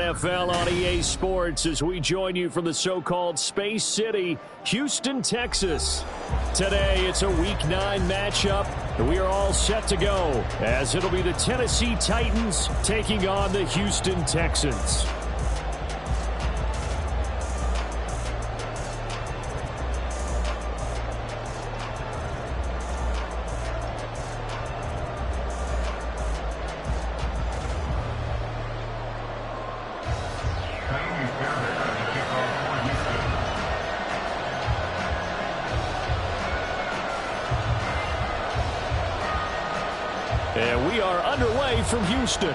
NFL on EA Sports as we join you from the so-called Space City, Houston, Texas. Today, it's a Week 9 matchup, and we are all set to go as it'll be the Tennessee Titans taking on the Houston Texans. And we are underway from Houston.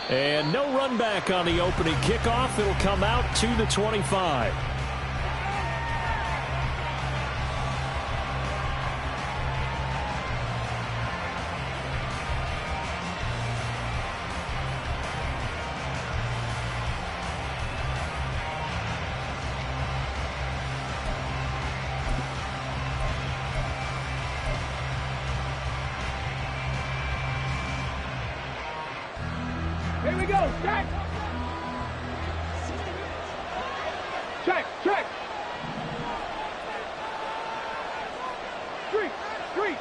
And no run back on the opening kickoff. It'll come out to the 25. Here we go, check! Check, check! Street, street!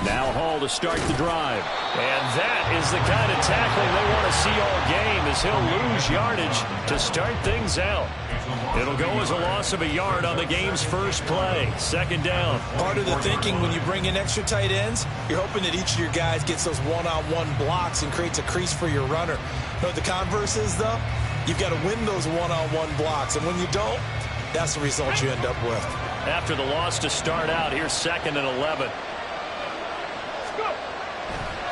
Now Hall to start the drive. And that is the kind of tackling they want to see all game as he'll lose yardage to start things out. It'll go as a loss of a yard on the game's first play. Second down. Part of the thinking when you bring in extra tight ends, you're hoping that each of your guys gets those one-on-one blocks and creates a crease for your runner. You know what the converse is, though? You've got to win those one-on-one blocks, and when you don't, that's the result you end up with. After the loss to start out, here's 2nd and 11.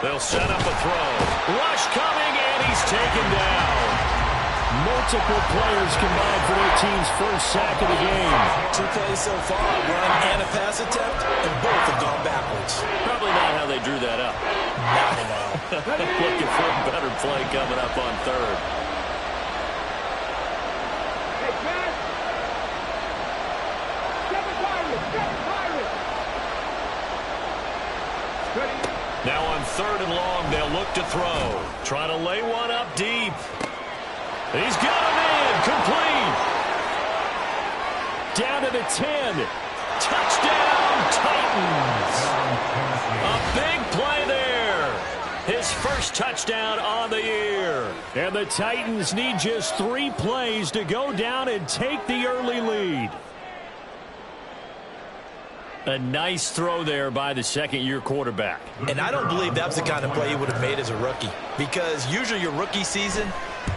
They'll set up a throw. Rush coming, and he's taken down. Multiple players combined for their team's first sack of the game. 2 plays so far, run and a pass attempt, and both have gone backwards. Probably not how they drew that up. Not at all. Looking for a better play coming up on 3rd. Hey, man! Seven Pirates! Ready? Now on 3rd and long, they'll look to throw. Trying to lay one up deep. He's got him in. Complete. Down to the 10. Touchdown, Titans. A big play there. His first touchdown on the year. And the Titans need just 3 plays to go down and take the early lead. A nice throw there by the second-year quarterback. And I don't believe that was the kind of play he would have made as a rookie, because usually your rookie season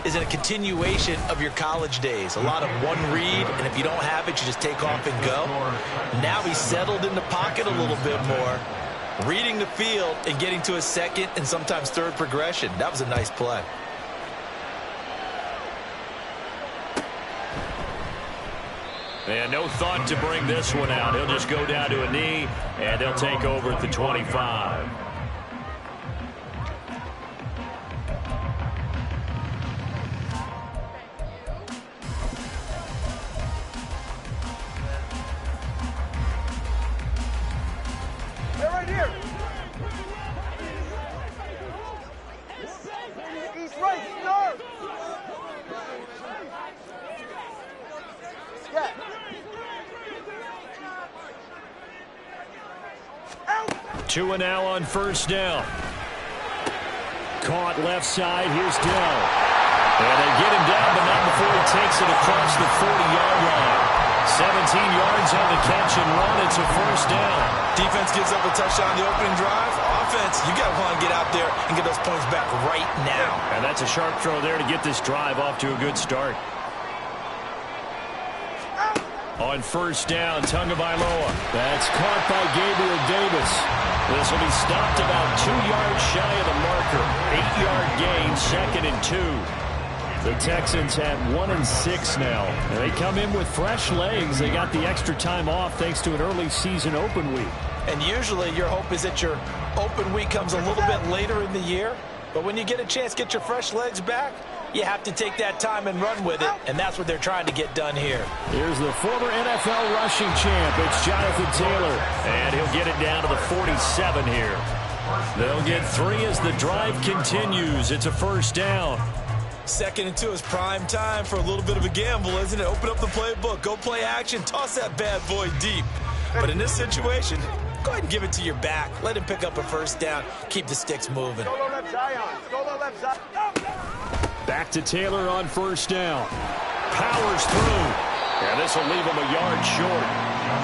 is in a continuation of your college days. A lot of one read, and if you don't have it, you just take off and go. Now he's settled in the pocket a little bit more, reading the field and getting to a second and sometimes third progression. That was a nice play. And no thought to bring this one out. He'll just go down to a knee, and they'll take over at the 25. Hey, right here! East right, start! Yeah. 2 and now on 1st down. Caught left side. Here's Dell. And they get him down, but not before he takes it across the 40-yard line. 17 yards on the catch and run. It's a 1st down. Defense gives up a touchdown on the opening drive. Offense, you got to want to get out there and get those points back right now. And that's a sharp throw there to get this drive off to a good start. On 1st down, Tagovailoa. That's caught by Gabriel Davis. This will be stopped about 2 yards shy of the marker. 8-yard gain, 2nd and 2. The Texans have 1-6 now. And they come in with fresh legs. They got the extra time off thanks to an early season open week. And usually your hope is that your open week comes a little bit later in the year. But when you get a chance to get your fresh legs back, you have to take that time and run with it, and that's what they're trying to get done here. Here's the former NFL rushing champ. It's Jonathan Taylor, and he'll get it down to the 47 here. They'll get 3 as the drive continues. It's a first down. 2nd and 2 is prime time for a little bit of a gamble, isn't it? Open up the playbook, go play action, toss that bad boy deep. But in this situation, go ahead and give it to your back. Let him pick up a first down. Keep the sticks moving. Solo left Zion. Solo left Zion. Back to Taylor on first down. Powers through. And this will leave him a yard short.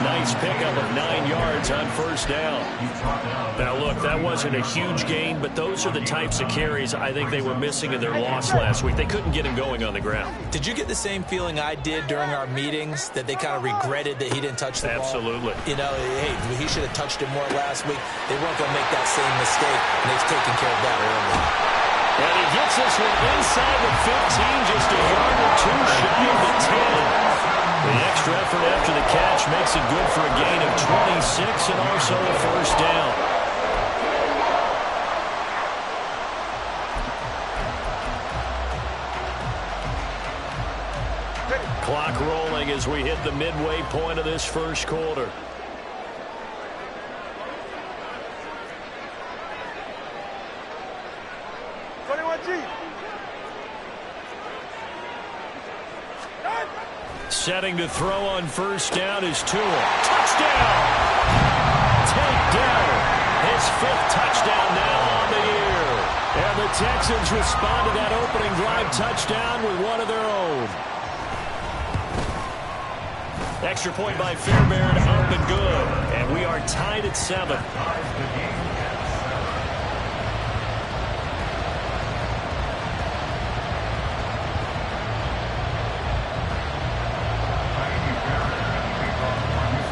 Nice pickup of 9 yards on first down. Now, look, that wasn't a huge gain, but those are the types of carries I think they were missing in their loss last week. They couldn't get him going on the ground. Did you get the same feeling I did during our meetings, that they kind of regretted that he didn't touch the ball? Absolutely. You know, hey, he should have touched it more last week. They weren't going to make that same mistake, and they've taken care of that early. And he gets this one inside the 15, just a yard or 2 shy of the 10. The extra effort after the catch makes it good for a gain of 26 and also a first down. Clock rolling as we hit the midway point of this first quarter. Setting to throw on first down is Tua. Touchdown! Takedown. His 5th touchdown now on the year. And the Texans respond to that opening drive touchdown with one of their own. Extra point by Fairbairn, up and good. And we are tied at 7.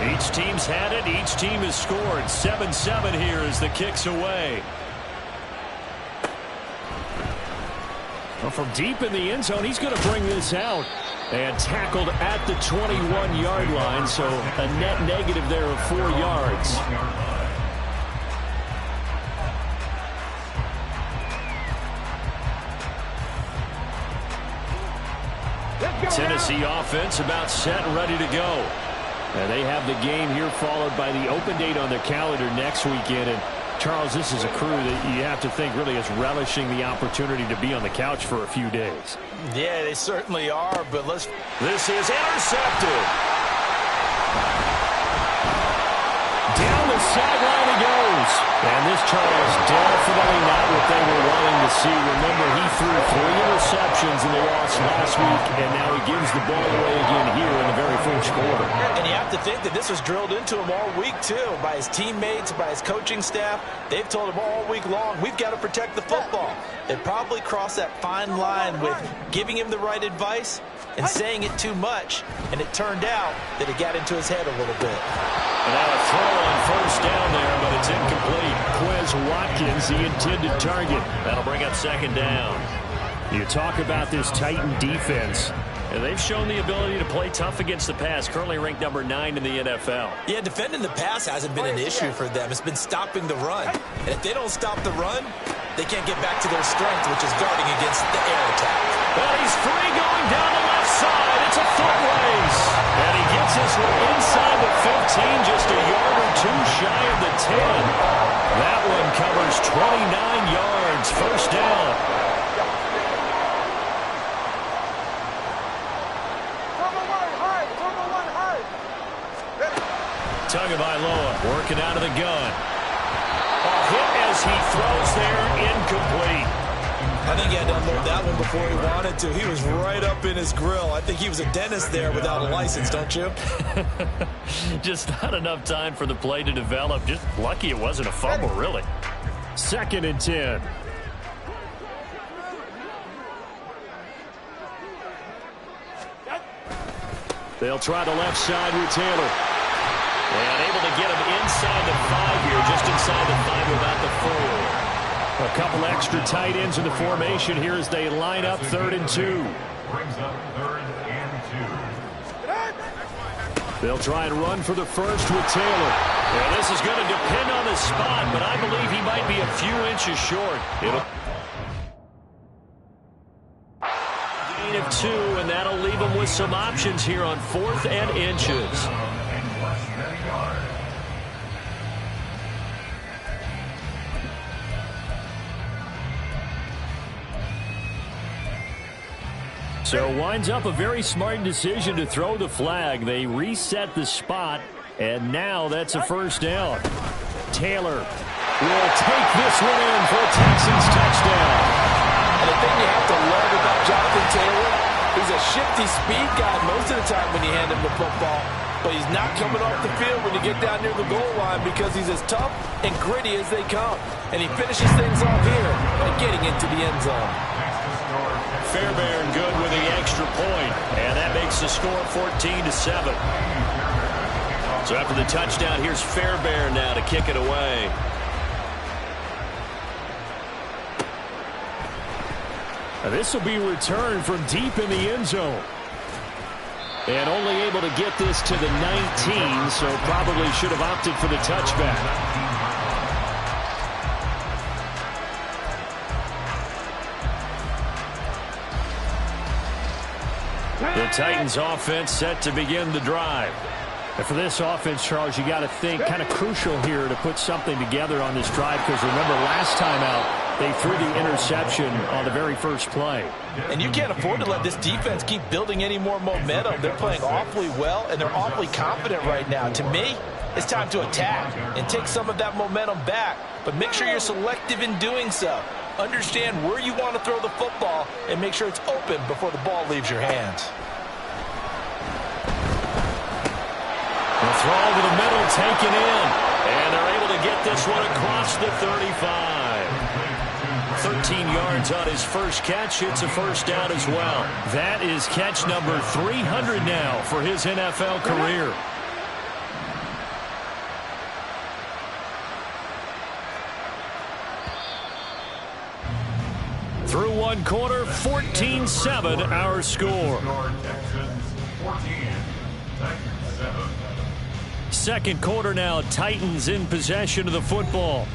Each team's had it. Each team has scored. 7-7 here as the kick's away. Well, from deep in the end zone, he's going to bring this out. And tackled at the 21-yard line, so a net negative there of 4 yards. Tennessee offense about set and ready to go. And they have the game here followed by the open date on their calendar next weekend. And Charles, this is a crew that you have to think really is relishing the opportunity to be on the couch for a few days. Yeah, they certainly are, but This is intercepted. Down the sideline he goes. And this, Charles, definitely not what they were wanting to see. Remember, he threw 3 interceptions in the loss last week, and now he gives the ball away again here in the very first quarter. And you have to think that this was drilled into him all week, too, by his teammates, by his coaching staff. They've told him all week long, we've got to protect the football. They probably crossed that fine line with giving him the right advice and saying it too much, and it turned out that it got into his head a little bit. And now a throw on first down there, but it's incomplete. Quez Watkins, the intended target. That'll bring up second down. You talk about this Titan defense, and they've shown the ability to play tough against the pass, currently ranked number 9 in the NFL. Yeah, defending the pass hasn't been an issue for them. It's been stopping the run. And if they don't stop the run, they can't get back to their strength, which is guarding against the air attack. Well, he's free going down the left side. It's a foot race. And he gets this one inside the 15, just a yard or 2 shy of the 10. That one covers 29 yards. First down. Tagovailoa working out of the gun. A hit as he throws there, incomplete. I think he had to unload that one before he wanted to. He was right up in his grill. I think he was a dentist there without a license, don't you? Just not enough time for the play to develop. Just lucky it wasn't a fumble, really. 2nd and 10. They'll try the left side with Taylor. And able to get him inside the 5 here, just inside the 5 without the 4. A couple extra tight ends in the formation here as they line up 3rd and 2. Brings up 3rd and 2. They'll try and run for the first with Taylor. And this is going to depend on the spot, but I believe he might be a few inches short. 2, and that'll leave them with some options here on 4th and inches. So winds up a very smart decision to throw the flag. They reset the spot, and now that's a first down. Taylor will take this one in for a Texans touchdown. And the thing you have to love about Jonathan Taylor, he's a shifty speed guy most of the time when you hand him the football, but he's not coming off the field when you get down near the goal line because he's as tough and gritty as they come. And he finishes things off here by getting into the end zone. Fairbairn good with the extra point, and that makes the score 14-7. So after the touchdown, here's Fairbairn now to kick it away. This will be returned from deep in the end zone. And only able to get this to the 19, so probably should have opted for the touchback. The Titans offense set to begin the drive. And for this offense, Charles, you got to think kind of crucial here to put something together on this drive, because remember last time out they threw the interception on the very first play. And you can't afford to let this defense keep building any more momentum. They're playing awfully well, and they're awfully confident right now. To me, it's time to attack and take some of that momentum back, but make sure you're selective in doing so. Understand where you want to throw the football and make sure it's open before the ball leaves your hands. The throw over the middle taken in, and they're able to get this one across the 35. 13 yards on his first catch. It's a first down as well. That is catch number 300 now for his NFL career. Through one quarter, 14-7 our score. Second quarter now, Titans in possession of the football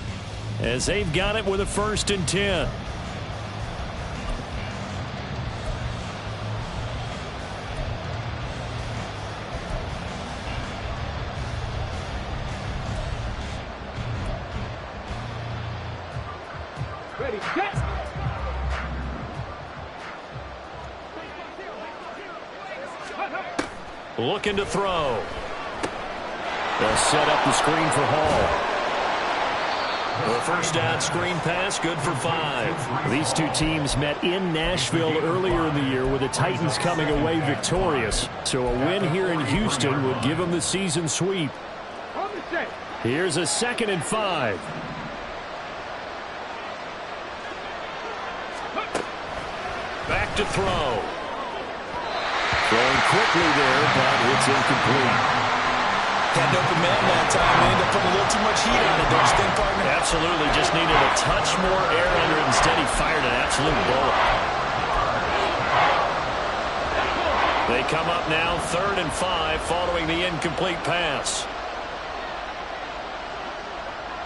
as they've got it with a 1st and 10. Ready, set. Looking to throw. They'll set up the screen for Hall. The first down screen pass, good for 5. These two teams met in Nashville earlier in the year with the Titans coming away victorious. So a win here in Houston would give them the season sweep. Here's a 2nd and 5. Back to throw. Throwing quickly there, but it's incomplete. Had an open man that time. They ended up putting a little too much heat on it, don't you think, partner? Absolutely. Just needed a touch more air under it. Instead, he fired an absolute bullet. They come up now 3rd and 5 following the incomplete pass.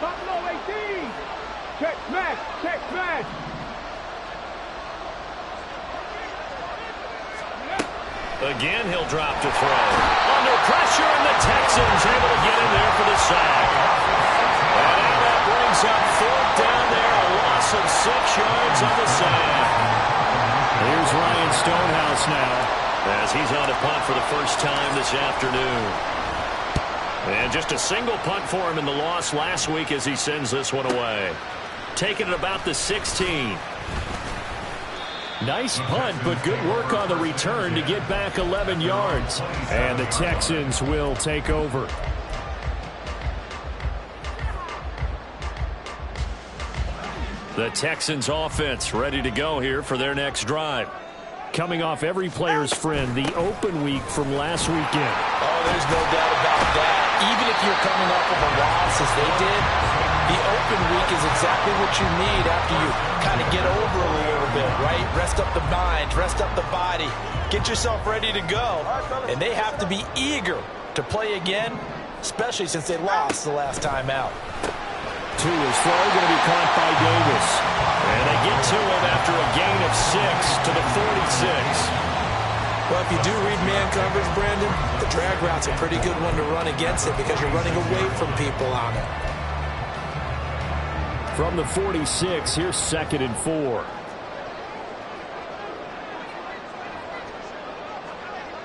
Buffalo 18. Check smash. Check smash. Again, he'll drop to throw. Under pressure, and the Texans able to get in there for the sack. And now that brings up 4th down there, a loss of 6 yards on the sack. Here's Ryan Stonehouse now, as he's on a punt for the first time this afternoon. And just a single punt for him in the loss last week as he sends this one away. Taking it about the 16. Nice punt, but good work on the return to get back 11 yards. And the Texans will take over. The Texans offense ready to go here for their next drive. Coming off every player's friend, the open week from last weekend. Oh, there's no doubt about that. Even if you're coming off of a loss as they did, the open week is exactly what you need after you kind of get over a little bit, right? Rest up the mind, rest up the body, get yourself ready to go. And they have to be eager to play again, especially since they lost the last time out. To his throw, going to be caught by Davis. And they get to him after a gain of 6 to the 46. Well, if you do read man coverage, Brandon, the drag route's a pretty good one to run against it because you're running away from people on it. From the 46, here's 2nd and 4.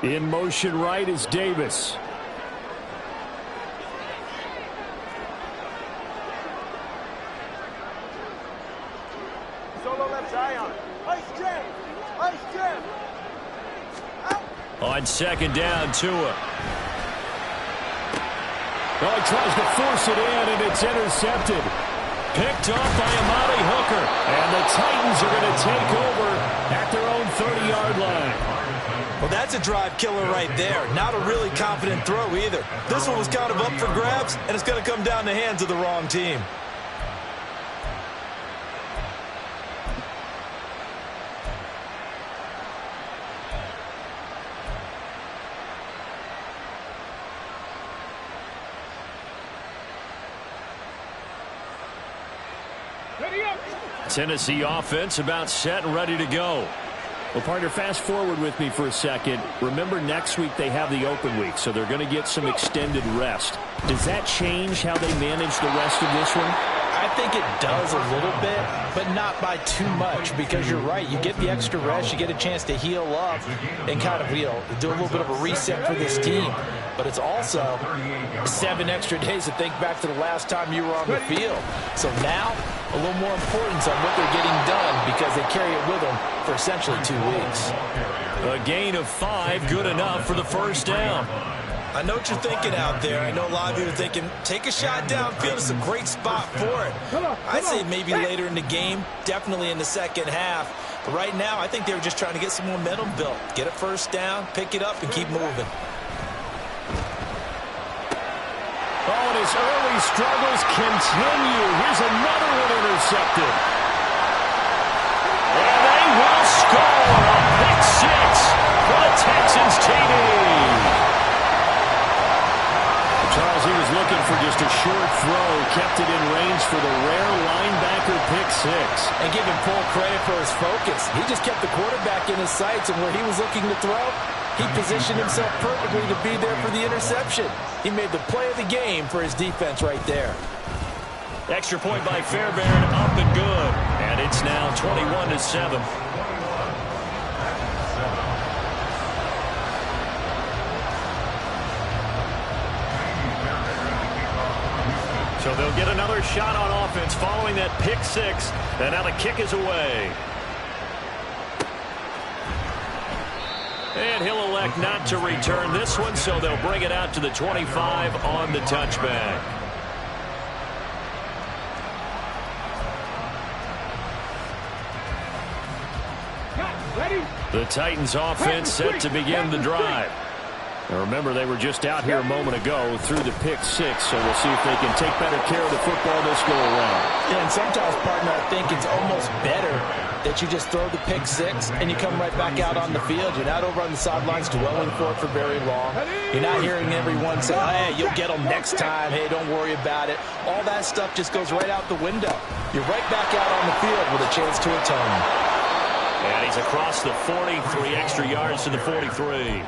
In motion right is Davis. Solo left eye on it. Ice jam. Ice jam. On 2nd down, Tua. Oh, he tries to force it in, and it's intercepted. Picked off by Amari Hooker. And the Titans are going to take over at their own 30-yard line. Well, that's a drive killer right there. Not a really confident throw either. This one was kind of up for grabs, and it's going to come down the hands of the wrong team. Tennessee offense about set and ready to go. Well, partner, fast forward with me for a second. Remember, next week they have the open week, so they're going to get some extended rest. Does that change how they manage the rest of this one? I think it does a little bit, but not by too much, because you're right. You get the extra rest, you get a chance to heal up and kind of, do a little bit of a reset for this team. But it's also 7 extra days to think back to the last time you were on the field. So now, a little more importance on what they're getting done because they carry it with them for essentially 2 weeks. A gain of 5, good enough for the first down. I know what you're thinking out there. I know a lot of you are thinking, take a shot downfield. It's a great spot for it. I'd say maybe later in the game, definitely in the second half. But right now, I think they were just trying to get some momentum built. Get a first down, pick it up, and keep moving. Oh, and his early struggles continue. Here's another one intercepted. And they will score a pick 6 for the Texans TD. Charles, he was looking for just a short throw, kept it in range for the rare linebacker pick 6. And give him full credit for his focus. He just kept the quarterback in his sights, and where he was looking to throw, he positioned himself perfectly to be there for the interception. He made the play of the game for his defense right there. Extra point by Fairbairn, up and good. And it's now 21-7. So they'll get another shot on offense following that pick 6. And now the kick is away. And he'll elect not to return this one, so they'll bring it out to the 25 on the touchback. The Titans offense set to begin the drive. Now remember, they were just out here a moment ago through the pick 6, so we'll see if they can take better care of the football this go around. Yeah, and sometimes, partner, I think it's almost better that you just throw the pick 6 and you come right back out on the field. You're not over on the sidelines dwelling for it for very long. You're not hearing everyone say, hey, you'll get them next time. Hey, don't worry about it. All that stuff just goes right out the window. You're right back out on the field with a chance to atone. And he's across the 40, 3 extra yards to the 43.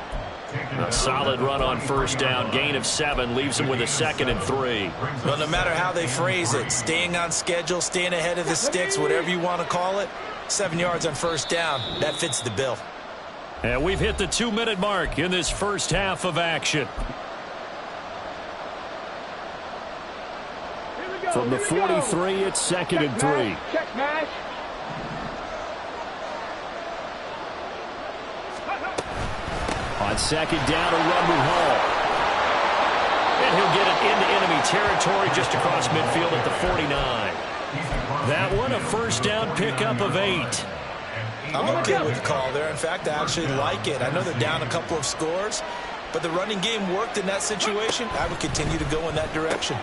A solid run on first down. Gain of 7 leaves him with a 2nd and 3. Well, no matter how they phrase it, staying on schedule, staying ahead of the sticks, whatever you want to call it, 7 yards on first down, that fits the bill. And we've hit the 2-minute mark in this first half of action. From the 43, it's 2nd and 3. Check match. On 2nd down, a run with Hall. And he'll get it into enemy territory just across midfield at the 49. That one, a first down pickup of 8. I'm okay with the call there. In fact, I actually like it. I know they're down a couple of scores, but the running game worked in that situation. I would continue to go in that direction.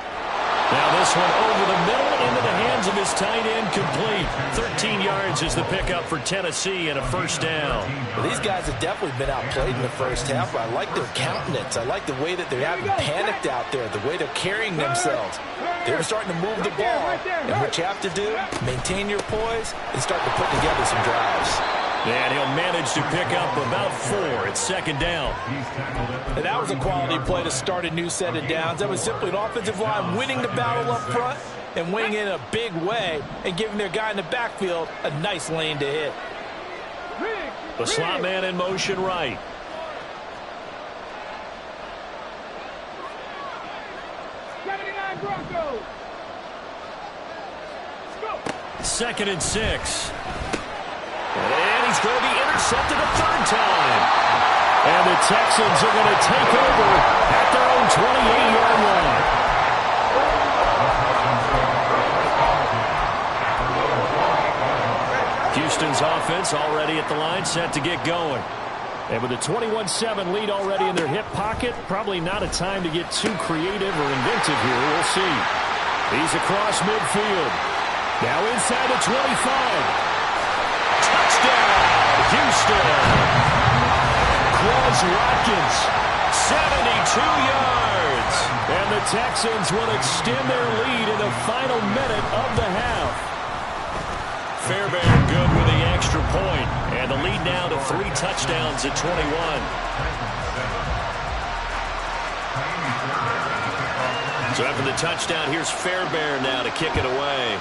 Now this one over the middle into the hands of his tight end, complete. 13 yards is the pickup for Tennessee and a first down. Well, these guys have definitely been outplayed in the first half, but I like their countenance. I like the way that they haven't panicked out there, the way they're carrying themselves. They're starting to move the ball, and what you have to do, maintain your poise and start to put together some drives. And he'll manage to pick up about 4. It's second down. And that was a quality play to start a new set of downs. That was simply an offensive line winning the battle up front and winning it in a big way and giving their guy in the backfield a nice lane to hit. The slot man in motion right. Broncos. Go. 2nd and 6. And he's going to be intercepted a 3rd time. And the Texans are going to take over at their own 28-yard line. Houston's offense already at the line, set to get going. And with a 21-7 lead already in their hip pocket, probably not a time to get too creative or inventive here. We'll see. He's across midfield. Now inside the 25. Touchdown, Houston. Quez Watkins, 72 yards. And the Texans will extend their lead in the final minute of the half. Fairbairn good with the extra point. And the lead now to 3 touchdowns at 21. So after the touchdown, here's Fairbairn now to kick it away.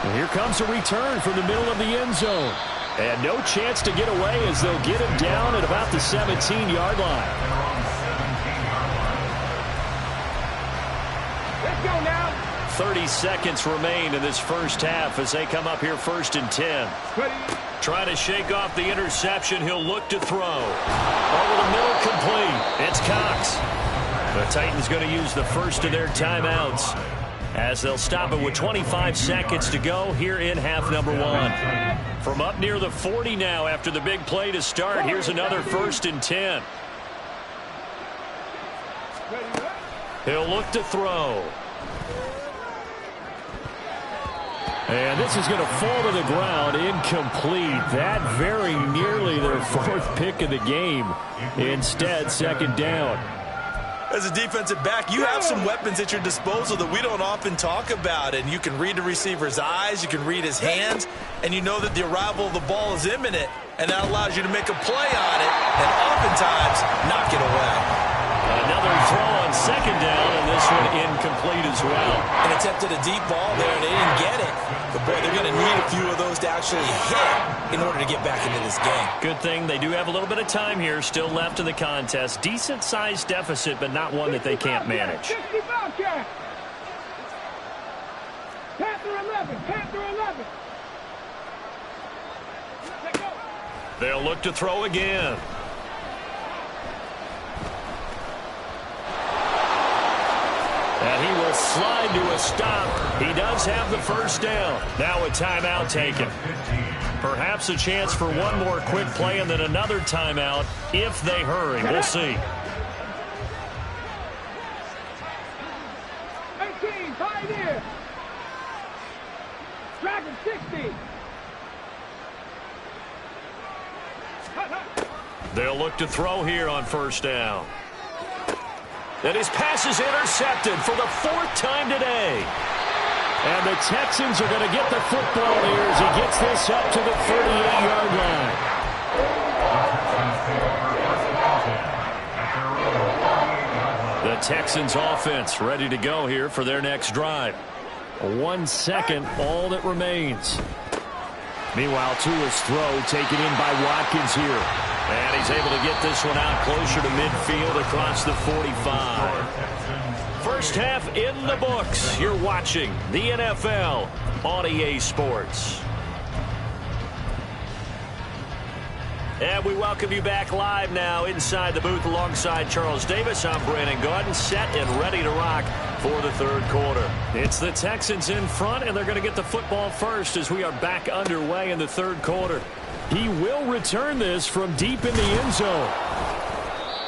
And here comes a return from the middle of the end zone. And no chance to get away as they'll get him down at about the 17-yard line. Let's go now. 30 seconds remain in this first half as they come up here 1st and 10. Trying to shake off the interception. He'll look to throw. Over the middle, complete. It's Cox. The Titans going to use the first of their timeouts as they'll stop it with 25 seconds to go here in half number 1. From up near the 40 now after the big play to start. Here's another 1st and 10. He'll look to throw. And this is going to fall to the ground, incomplete. That very nearly their 4th pick of the game. Instead, 2nd down. As a defensive back, you have some weapons at your disposal that we don't often talk about. And you can read the receiver's eyes, you can read his hands, and you know that the arrival of the ball is imminent. And that allows you to make a play on it and oftentimes knock it away. Another throw on 2nd down, and this one incomplete as well. And attempted a deep ball there, and they didn't get it. But, boy, they're going to need a few of those to actually hit in order to get back into this game. Good thing they do have a little bit of time here still left in the contest. Decent-sized deficit, but not one that they can't manage. 60 Bobcats. Panther 11. Panther 11. Let's go. They'll look to throw again. And he will slide to a stop. He does have the first down. Now a timeout taken. Perhaps a chance for one more quick play and then another timeout if they hurry. We'll see. 18, Pioneer. Dragon 60. They'll look to throw here on 1st down. And his pass is intercepted for the 4th time today. And the Texans are going to get the football here as he gets this up to the 38-yard line. The Texans offense ready to go here for their next drive. 1 second, all that remains. Meanwhile, Tua's throw taken in by Watkins here. And he's able to get this one out closer to midfield across the 45. First half in the books. You're watching the NFL on EA Sports. And we welcome you back live now inside the booth alongside Charles Davis. I'm Brandon Gaudin, set and ready to rock for the 3rd quarter. It's the Texans in front, and they're going to get the football first as we are back underway in the 3rd quarter. He will return this from deep in the end zone.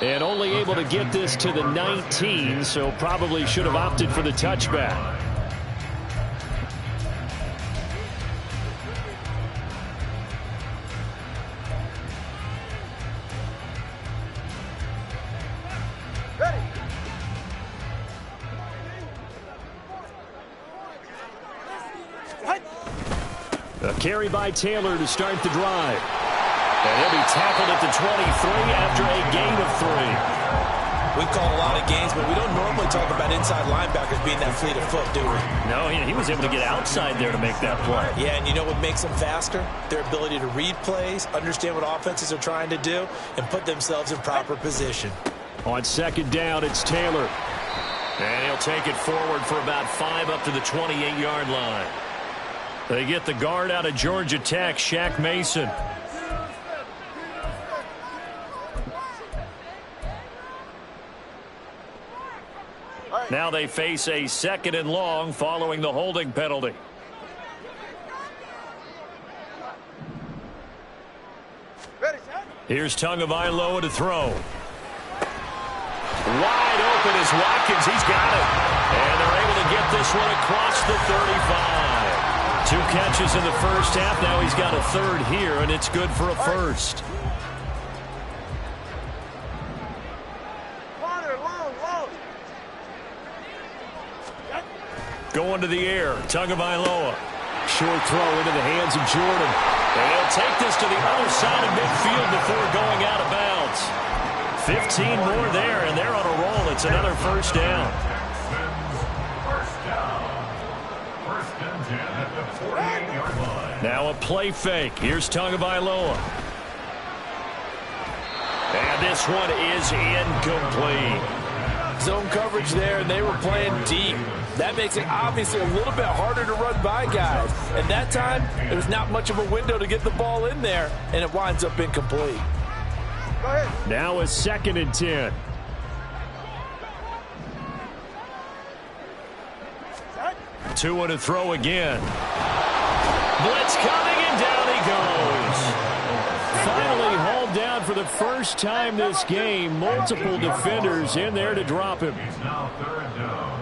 And only able to get this to the 19, so probably should have opted for the touchback. Carry by Taylor to start the drive. And he'll be tackled at the 23 after a gain of 3. We call a lot of games, but we don't normally talk about inside linebackers being that fleet of foot, do we? No, he was able to get outside there to make that play. Yeah, and you know what makes them faster? Their ability to read plays, understand what offenses are trying to do, and put themselves in proper position. On second down, it's Taylor. And he'll take it forward for about 5 up to the 28-yard line. They get the guard out of Georgia Tech, Shaq Mason. Now they face a 2nd and long following the holding penalty. Here's Tagovailoa to throw. Wide open is Watkins. He's got it. And they're able to get this one across the 35. 2 catches in the first half. Now he's got a 3rd here, and it's good for a 1st. Going to the air, Tagovailoa. Short throw into the hands of Jordan. And he'll take this to the other side of midfield before going out of bounds. 15 more there, and they're on a roll. It's another 1st down. First and 10 at the 48-yard line. Now a play fake. Here's Tagovailoa. And this one is incomplete. Zone coverage there, and they were playing deep. That makes it obviously a little bit harder to run by guys. And that time, there was not much of a window to get the ball in there, and it winds up incomplete. Go ahead. Now a 2nd and 10. Two and a throw again. Blitz coming, and down he goes. Finally hauled down for the first time this game. Multiple defenders in there to drop him. It's now 3rd down.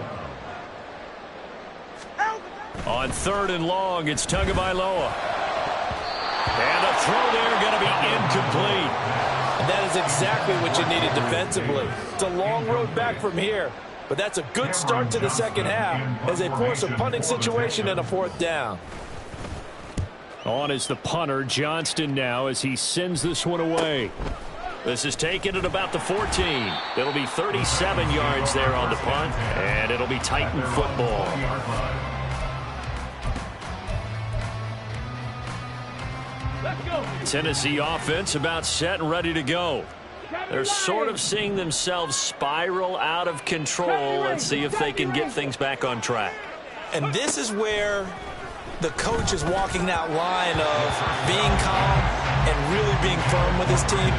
On 3rd and long, it's Tagovailoa. And a throw there going to be incomplete. And that is exactly what you needed defensively. It's a long road back from here, but that's a good start to the second half as they force a punting situation and a 4th down. On is the punter, Johnston, now as he sends this one away. This is taken at about the 14. It'll be 37 yards there on the punt, and it'll be Titan football. Tennessee offense about set and ready to go. They're sort of seeing themselves spiral out of control. Let's see if they can get things back on track. And this is where the coach is walking that line of being calm and really being firm with his team.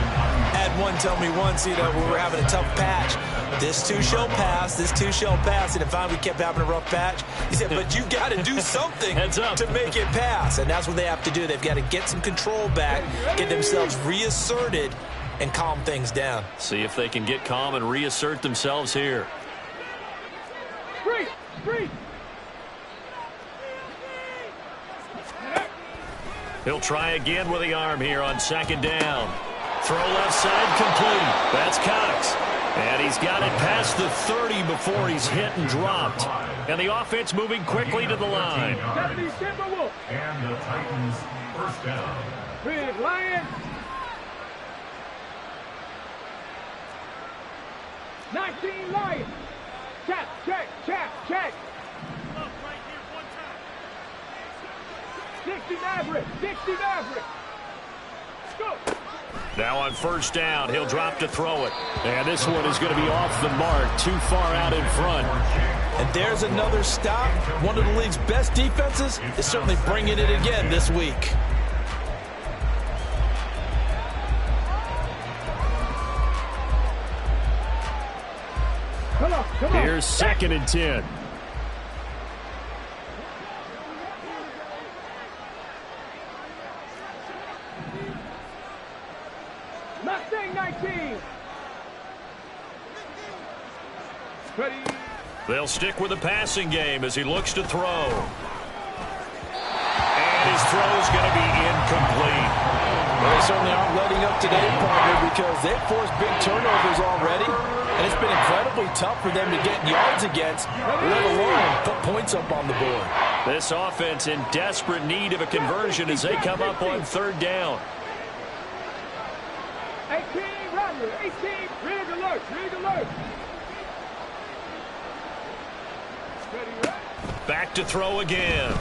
Had one tell me once, we were having a tough patch. This too shall pass, this too shall pass. And if we kept having a rough patch, he said, but you got to do something to make it pass. And that's what they have to do. They've got to get some control back, get themselves reasserted, and calm things down. See if they can get calm and reassert themselves here. Free. He'll try again with the arm here on 2nd down. Throw left side complete. That's Cox. And he's got it past the 30 before he's hit and dropped. And the offense moving quickly to the line. And the Titans 1st down. Big Lion. 19 Lions. Check. 60 Maverick. Go. Now on 1st down, he'll drop to throw it. And this one is going to be off the mark, too far out in front. And there's another stop. One of the league's best defenses is certainly bringing it again this week. Come on. Here's 2nd and 10. Mustang 19. Ready. They'll stick with the passing game as he looks to throw. And his throw's going to be incomplete. Well, they certainly aren't letting up today, partner, because they've forced big turnovers already, and it's been incredibly tough for them to get yards against, let alone put points up on the board. This offense in desperate need of a conversion as they come up on third down. 18, Rodney, 18, rig alert, rig alert. Back to throw again.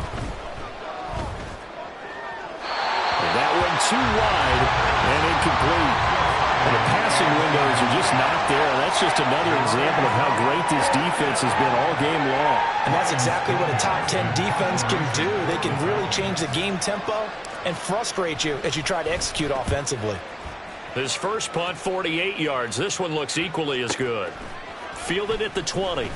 That one too wide and incomplete. And the passing windows are just not there. That's just another example of how great this defense has been all game long. And that's exactly what a top 10 defense can do. They can really change the game tempo and frustrate you as you try to execute offensively. His first punt, 48 yards. This one looks equally as good. Fielded at the 20.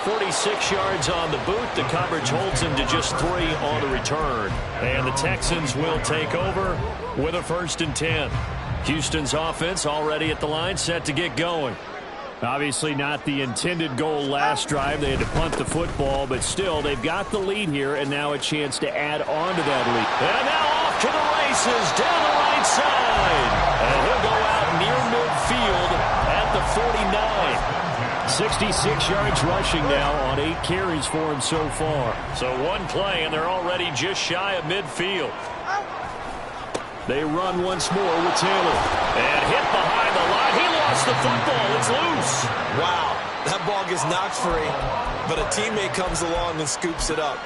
46 yards on the boot. The coverage holds him to just 3 on the return. And the Texans will take over with a 1st and 10. Houston's offense already at the line, set to get going. Obviously not the intended goal last drive. They had to punt the football, but still, they've got the lead here, and now a chance to add on to that lead. And now off to the races, down the right side. And he'll go out near midfield at the 49. 66 yards rushing now on 8 carries for him so far. So one play, and they're already just shy of midfield. They run once more with Taylor. And hit behind the line. He lost the football. It's loose. Wow, that ball gets knocked free, but a teammate comes along and scoops it up.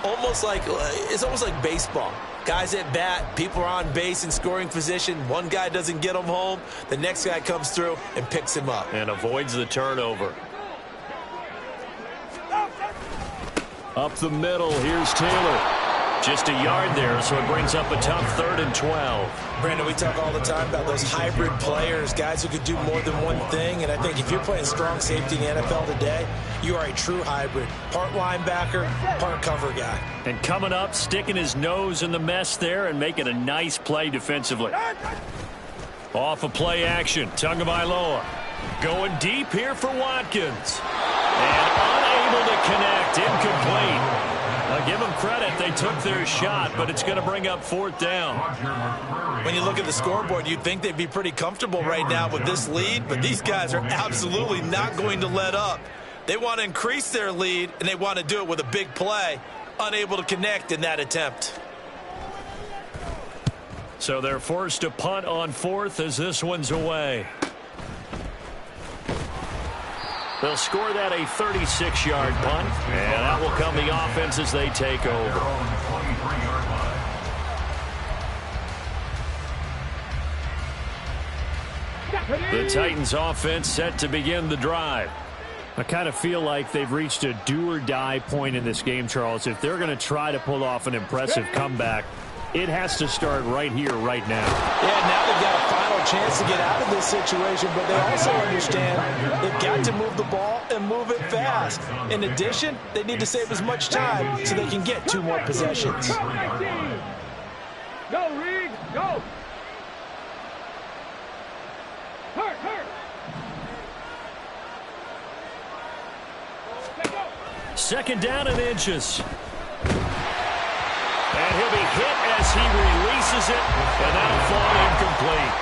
It's almost like baseball. Guys at bat, people are on base in scoring position. One guy doesn't get him home. The next guy comes through and picks him up. And avoids the turnover. Up the middle, here's Taylor. Just a yard there, so it brings up a tough 3rd and 12. Brandon, we talk all the time about those hybrid players, guys who could do more than one thing. And I think if you're playing strong safety in the NFL today, you are a true hybrid. Part linebacker, part cover guy. And coming up, sticking his nose in the mess there and making a nice play defensively. Off of play action, Tagovailoa. Going deep here for Watkins. And unable to connect, incomplete. Now give them credit, they took their shot, but it's going to bring up 4th down. When you look at the scoreboard, you'd think they'd be pretty comfortable right now with this lead, but these guys are absolutely not going to let up. They want to increase their lead, and they want to do it with a big play, unable to connect in that attempt. So they're forced to punt on 4th as this one's away. They'll score that a 36-yard punt, and that will come the offense as they take over. The Titans offense set to begin the drive. I kind of feel like they've reached a do-or-die point in this game, Charles. If they're going to try to pull off an impressive comeback, it has to start right here, right now. Yeah, now they've got a final chance to get out of this situation, but they also understand they've got to move the ball and move it fast. In addition, they need to save as much time so they can get 2 more possessions. Go, Reed, go. Hurt. 2nd down and inches. And he'll be hit as he releases it, and that'll fall incomplete.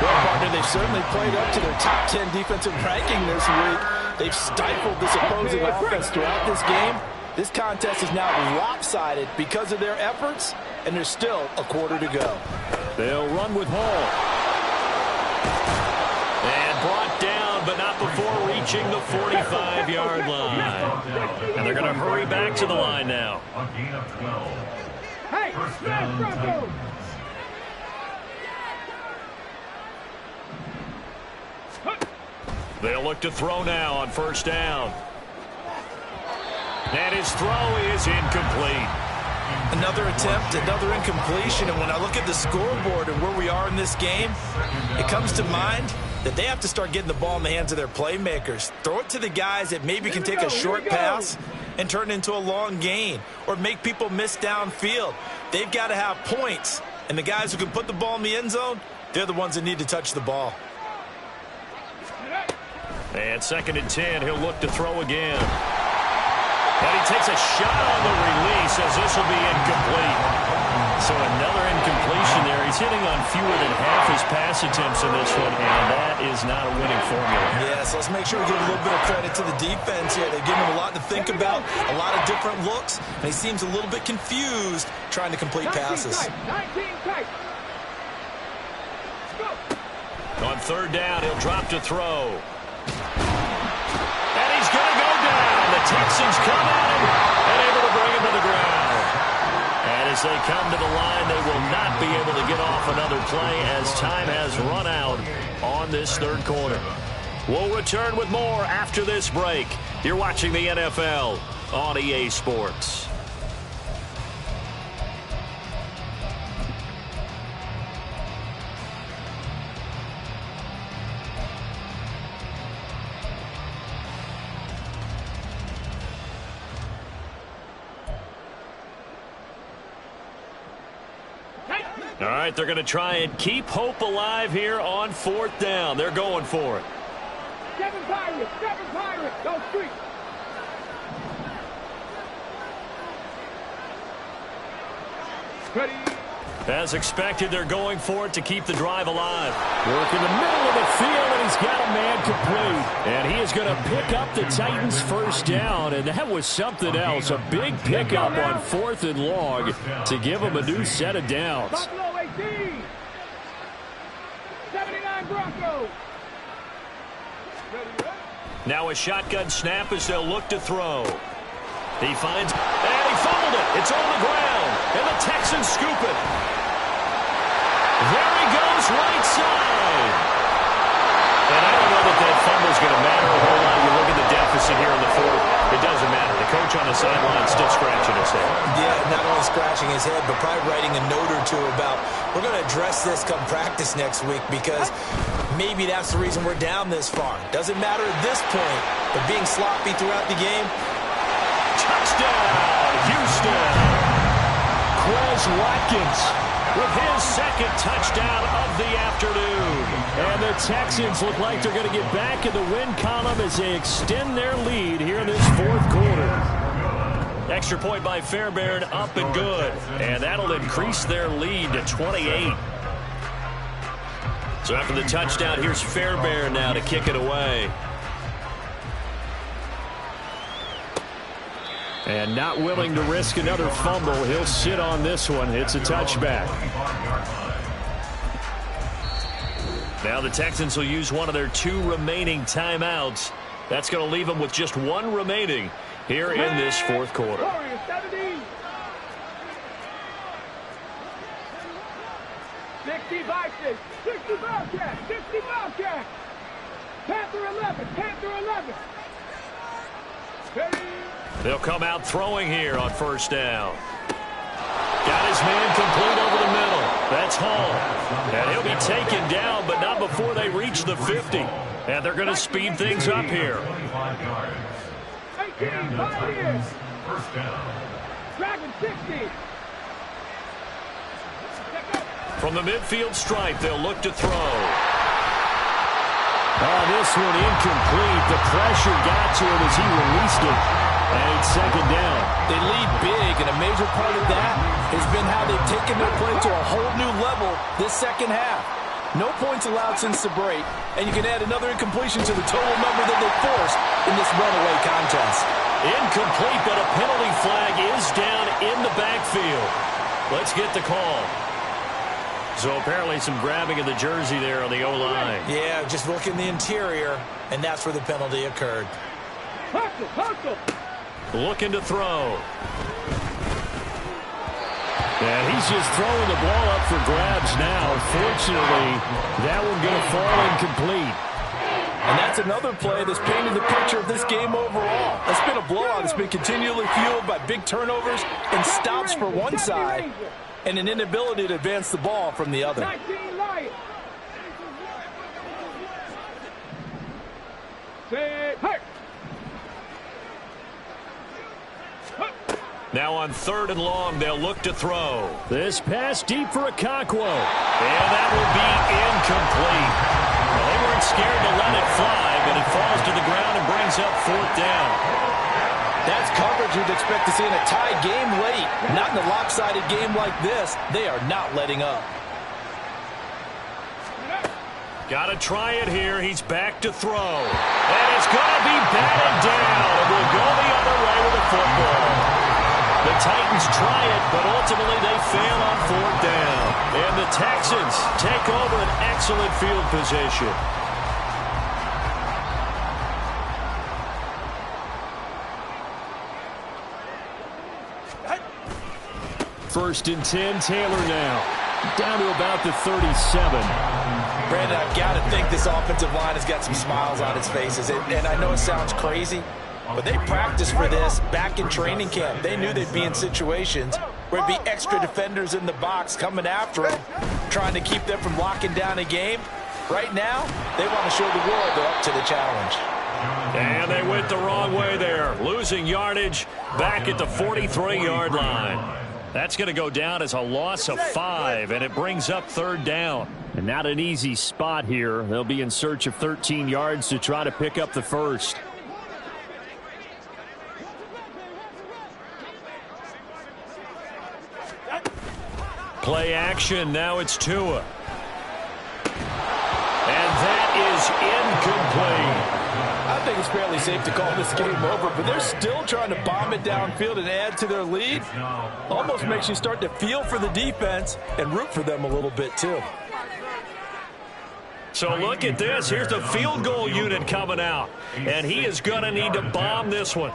Well, partner, they've certainly played up to their top 10 defensive ranking this week. They've stifled this opposing offense throughout this game. This contest is now lopsided because of their efforts, and there's still a quarter to go. They'll run with Hall. And brought down, but not before reaching the 45-yard line. And they're going to hurry back to the line now. A gain of 12. Hey, Bronco. They'll look to throw now on 1st down. And his throw is incomplete. Another attempt, another incompletion, and when I look at the scoreboard and where we are in this game, it comes to mind that they have to start getting the ball in the hands of their playmakers. Throw it to the guys that maybe can take a short pass and turn it into a long gain or make people miss downfield. They've got to have points, and the guys who can put the ball in the end zone, they're the ones that need to touch the ball. And 2nd and 10, he'll look to throw again. And he takes a shot on the release as this will be incomplete. So another incompletion there. He's hitting on fewer than half his pass attempts in this one, and that that is not a winning formula. Yes, let's make sure we give a little bit of credit to the defense here. They're giving him a lot to think about, a lot of different looks, and he seems a little bit confused trying to complete passes. 19 tight. On third down, he'll drop to throw. And he's going to go down. The Texans come at him and able to bring him to the ground. And as they come to the line, they will not be able to get off another play as time has run out on this third quarter. We'll return with more after this break. You're watching the NFL on EA Sports. All right, they're going to try and keep hope alive here on fourth down. They're going for it. Seven Pirates, go street. Ready. As expected, they're going for it to keep the drive alive. Work in the middle of the field, and he's got a man complete. And he is going to pick up the Titans' first down, and that was something else. A big pickup on 4th and long to give them a new set of downs. Buffalo 18. 79 Broncos. Now a shotgun snap as they'll look to throw. He finds, and he fumbled it. It's on the ground, and the Texans scoop it. There he goes, right side. And I don't know that that fumble's going to matter a whole lot. You look at the deficit here in the fourth. It doesn't matter. The coach on the sideline still scratching his head. Yeah, not only scratching his head, but probably writing a note or two about, we're going to address this come practice next week because maybe that's the reason we're down this far. Doesn't matter at this point, but being sloppy throughout the game. Touchdown, Houston. Quez Watkins with his second touchdown of the afternoon. And the Texans look like they're going to get back in the win column as they extend their lead here in this fourth quarter. Extra point by Fairbairn, up and good. And that'll increase their lead to 28. So after the touchdown, here's Fairbairn now to kick it away. And not willing to risk another fumble. He'll sit on this one. It's a touchback. Now the Texans will use one of their 2 remaining timeouts. That's going to leave them with just 1 remaining here in this fourth quarter. 60 Vikings, 60 Bobcats, 60 Bobcats. Panther 11. Ready. They'll come out throwing here on first down. Got his man complete over the middle. That's Hall. And he'll be taken down, but not before they reach the 50. And they're going to speed things up here. 18, 5 years. First down. Dragon 60. From the midfield stripe, they'll look to throw. Oh, this one incomplete. The pressure got to him as he released it. And it's second down. They lead big, and a major part of that has been how they've taken their play to a whole new level this second half. No points allowed since the break, and you can add another incompletion to the total number that they forced in this runaway contest. Incomplete, but a penalty flag is down in the backfield. Let's get the call. So apparently some grabbing of the jersey there on the O-line. Yeah, just look in the interior, and that's where the penalty occurred. Hustle. Looking to throw. And he's just throwing the ball up for grabs now. Fortunately, that one going to fall incomplete. And that's another play that's painted the picture of this game overall. It's been a blowout. It's been continually fueled by big turnovers and stops for one side and an inability to advance the ball from the other. 19 Lions. Say, hey. Now on third and long, they'll look to throw. This pass deep for Okonkwo. And that will be incomplete. Well, they weren't scared to let it fly, but it falls to the ground and brings up fourth down. That's coverage you'd expect to see in a tie game late. Not in a lopsided game like this. They are not letting up. Got to try it here. He's back to throw. And it's going to be batted down. And will go the other way with the football. The Titans try it, but ultimately they fail on 4th down. And the Texans take over an excellent field position. First and 10, Taylor now. Down to about the 37. Brandon, I've got to think this offensive line has got some smiles on its faces. And I know it sounds crazy, but they practiced for this back in training camp. They knew they'd be in situations where it'd be extra defenders in the box coming after them, trying to keep them from locking down a game. Right now, they want to show the world they're up to the challenge. And they went the wrong way there, losing yardage back at the 43-yard line. That's going to go down as a loss of 5, and it brings up 3rd down. And not an easy spot here. They'll be in search of 13 yards to try to pick up the first. Play action. Now it's Tua. And that is incomplete. I think it's fairly safe to call this game over, but they're still trying to bomb it downfield and add to their lead. Almost makes you start to feel for the defense and root for them a little bit too. So look at this. Here's the field goal unit coming out, and he is going to need to bomb this one.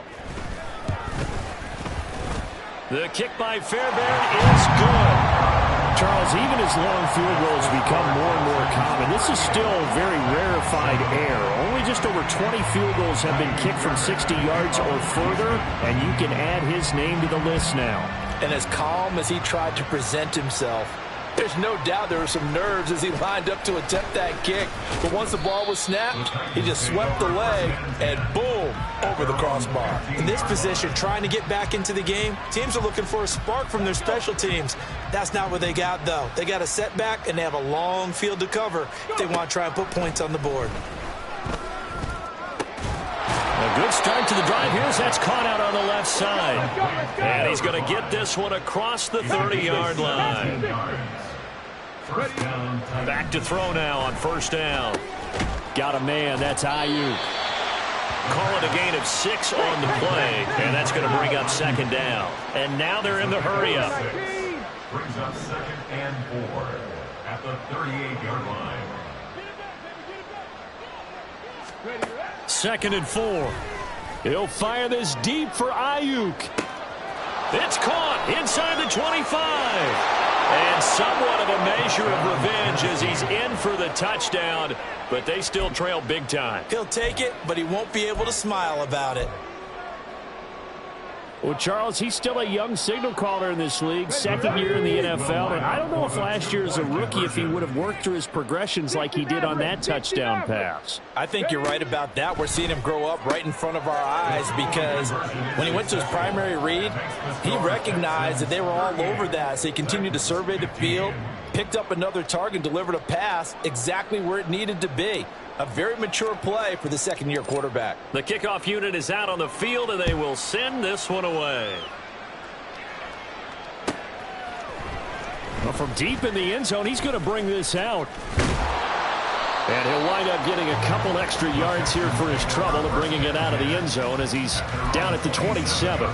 The kick by Fairbairn is good. Charles, even as long field goals become more and more common, this is still very rarefied air. Only just over 20 field goals have been kicked from 60 yards or further, and you can add his name to the list now. And as calm as he tried to present himself, there's no doubt there were some nerves as he lined up to attempt that kick. But once the ball was snapped, he just swept the leg and boom, over the crossbar. In this position, trying to get back into the game, teams are looking for a spark from their special teams. That's not what they got, though. They got a setback, and they have a long field to cover if they want to try and put points on the board. A good start to the drive here as that's caught out on the left side. And he's going to get this one across the 30-yard line. Back to throw now on 1st down. Got a man. That's Ayuk. Call it a gain of 6 on the play. And that's going to bring up 2nd down. And now they're in the hurry-up. Brings up 2nd and 4 at the 38-yard line. 2nd and 4. He'll fire this deep for Ayuk. It's caught inside the 25. And somewhat of a measure of revenge as he's in for the touchdown, but they still trail big time. He'll take it, but he won't be able to smile about it. Well, Charles, he's still a young signal caller in this league, 2nd year in the NFL. And I don't know if last year as a rookie if he would have worked through his progressions like he did on that touchdown pass. I think you're right about that. We're seeing him grow up right in front of our eyes because when he went to his primary read, he recognized that they were all over that. So he continued to survey the field, picked up another target, delivered a pass exactly where it needed to be. A very mature play for the 2nd-year quarterback. The kickoff unit is out on the field, and they will send this one away. Well, from deep in the end zone, he's going to bring this out. And he'll wind up getting a couple extra yards here for his trouble of bringing it out of the end zone as he's down at the 27.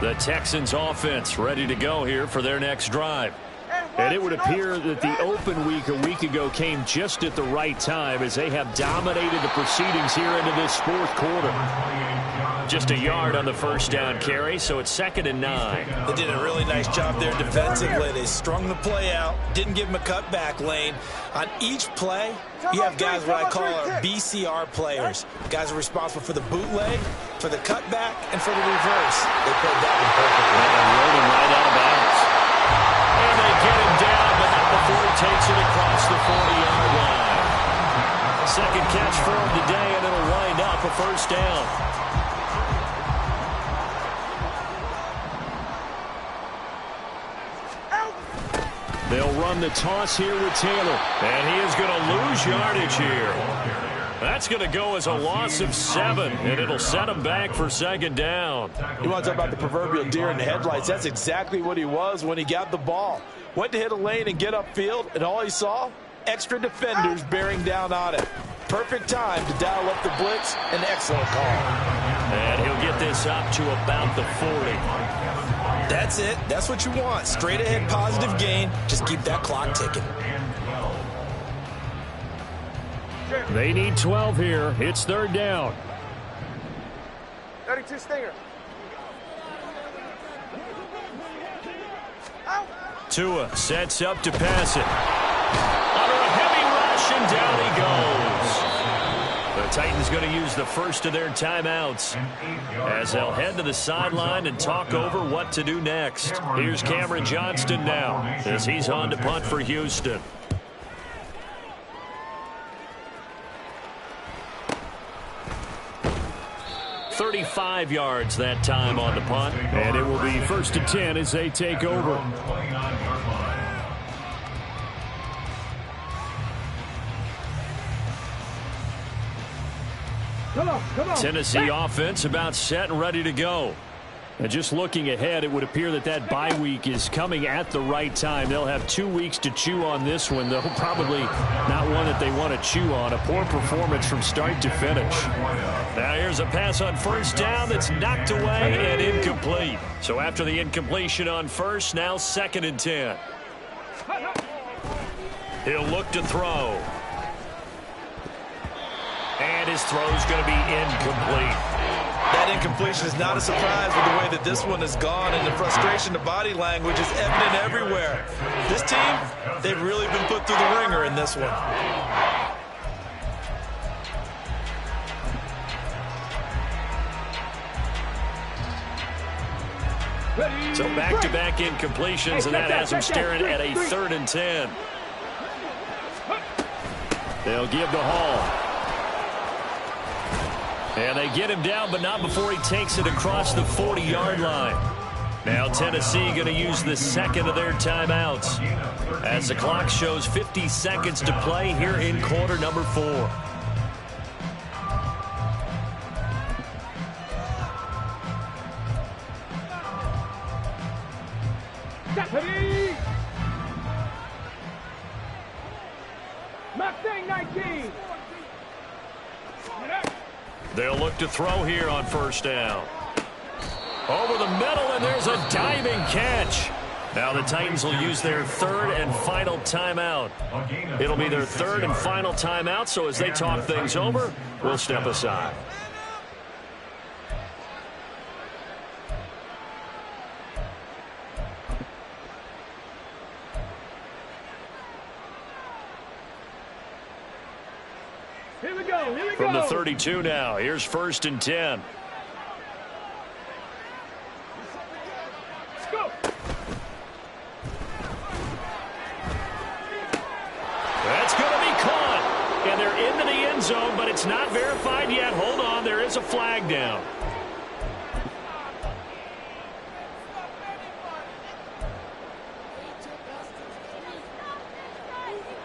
The Texans offense ready to go here for their next drive. And it would appear that the open week a week ago came just at the right time as they have dominated the proceedings here into this 4th quarter. Just a yard on the 1st down carry, so it's 2nd and 9. They did a really nice job there defensively. They strung the play out, didn't give him a cutback lane. On each play, you have guys what I call our BCR players. Guys are responsible for the bootleg, for the cutback, and for the reverse. They played that one perfectly. And rode him right out of bounds. And they get him down, but not before he takes it across the 40-yard line. 2nd catch for him today, and it'll wind up a 1st down. They'll run the toss here with Taylor, and he is going to lose yardage here. That's going to go as a loss of 7, and it'll set him back for 2nd down. You want to talk about the proverbial deer in the headlights? That's exactly what he was when he got the ball. Went to hit a lane and get upfield, and all he saw, extra defenders bearing down on it. Perfect time to dial up the blitz. An excellent call. And he'll get this up to about the 40. That's it. That's what you want. Straight ahead positive gain. Just keep that clock ticking. They need 12 here. It's third down. 32 Stinger. Tua sets up to pass it. Under a heavy rush, and down he goes. The Titans going to use the first of their timeouts as they'll head to the sideline and talk over what to do next. Here's Cameron Johnston now as he's on to punt for Houston. "35 yards that time on the punt, and it will be 1st and 10 as they take over. Come on. Tennessee offense about set and ready to go. And just looking ahead, it would appear that bye week is coming at the right time. They'll have 2 weeks to chew on this one, though probably not one that they want to chew on. A poor performance from start to finish. Now here's a pass on first down that's knocked away and incomplete. So after the incompletion on first, now 2nd and 10. He'll look to throw. And his throw's going to be incomplete. That incompletion is not a surprise with the way that this one has gone, and the frustration, the body language is evident everywhere. This team, they've really been put through the ringer in this one. So back-to-back incompletions, and that has them staring at a 3rd and 10. They'll give the Hall. And they get him down, but not before he takes it across the 40-yard line. Now Tennessee going to use the 2nd of their timeouts as the clock shows 50 seconds to play here in quarter number 4. Mustang 19. They'll look to throw here on first down. Over the middle, and there's a diving catch. Now the Titans will use their 3rd and final timeout. It'll be their 3rd and final timeout, so as they talk things over, we'll step aside. Here we go. From the 32 now, here's 1st and 10. Let's go. That's going to be caught. And they're into the end zone, but it's not verified yet. Hold on, there is a flag down.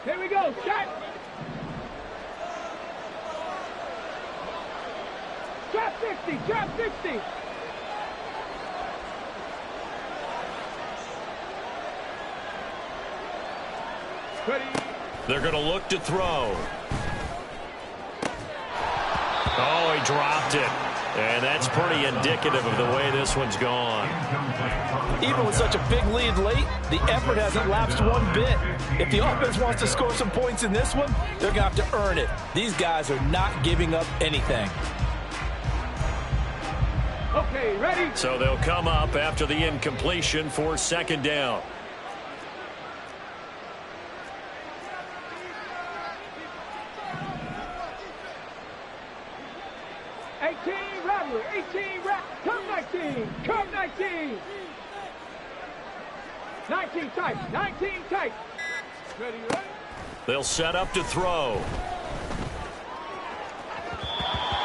Here we go. Set. Trap 60. Trap 60. Ready. They're going to look to throw. Oh, he dropped it. And that's pretty indicative of the way this one's gone. Even with such a big lead late, the effort hasn't lapsed one bit. If the offense wants to score some points in this one, they're going to have to earn it. These guys are not giving up anything. Okay, ready? So they'll come up after the incompletion for 2nd down. Rattler, 18, come 19, come 19. 19 tight, 19 tight. Ready, ready? They'll set up to throw.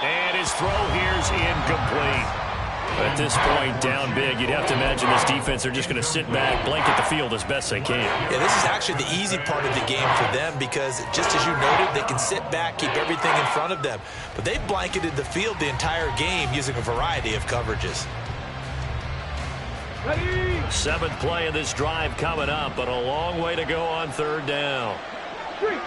And his throw here's incomplete. At this point, down big, you'd have to imagine this defense are just going to sit back, blanket the field as best they can. Yeah, this is actually the easy part of the game for them because, just as you noted, they can sit back, keep everything in front of them. But they've blanketed the field the entire game using a variety of coverages. Ready? Seventh play of this drive coming up, but a long way to go on third down. Street.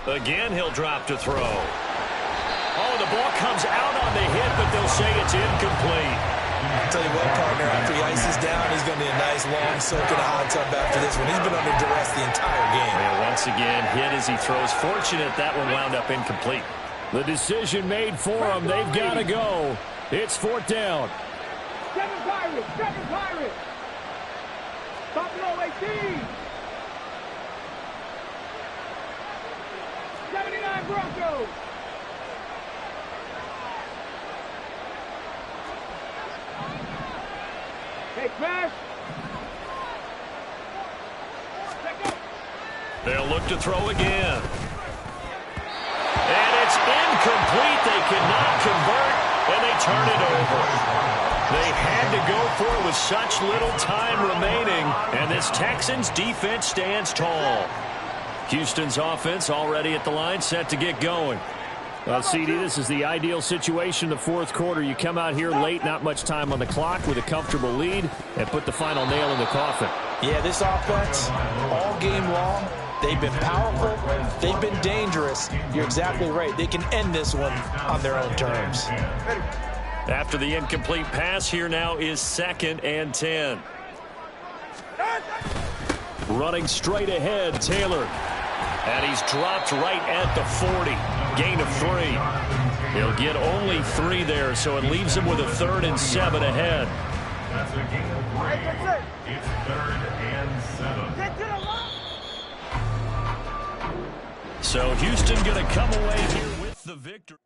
Again, he'll drop to throw. Oh, the ball comes out on the hit, but they'll say it's incomplete. I'll tell you what, partner, after he ices down, he's going to be a nice, long soak in a hot tub after this one. He's been under duress the entire game. And once again, hit as he throws. Fortunate that one wound up incomplete. The decision made for them. They've got to go. It's fourth down. Seven Pirates. Buffalo 18. 79 Broncos. Hey, smash. They'll look to throw again. And it's incomplete. They cannot convert, and they turn it over. They had to go for it with such little time remaining, and this Texans defense stands tall. Houston's offense already at the line, set to get going. Well, CD, this is the ideal situation in the fourth quarter. You come out here late, not much time on the clock, with a comfortable lead, and put the final nail in the coffin. Yeah, this offense, all game long, they've been powerful, they've been dangerous. You're exactly right. They can end this one on their own terms. After the incomplete pass, here now is 2nd and 10. Running straight ahead, Taylor. And he's dropped right at the 40. Gain of 3. He'll get only 3 there, so it leaves him with a 3rd and 7 ahead. That's a gain of 3. It's 3rd and 7. So Houston going to come away here with the victory.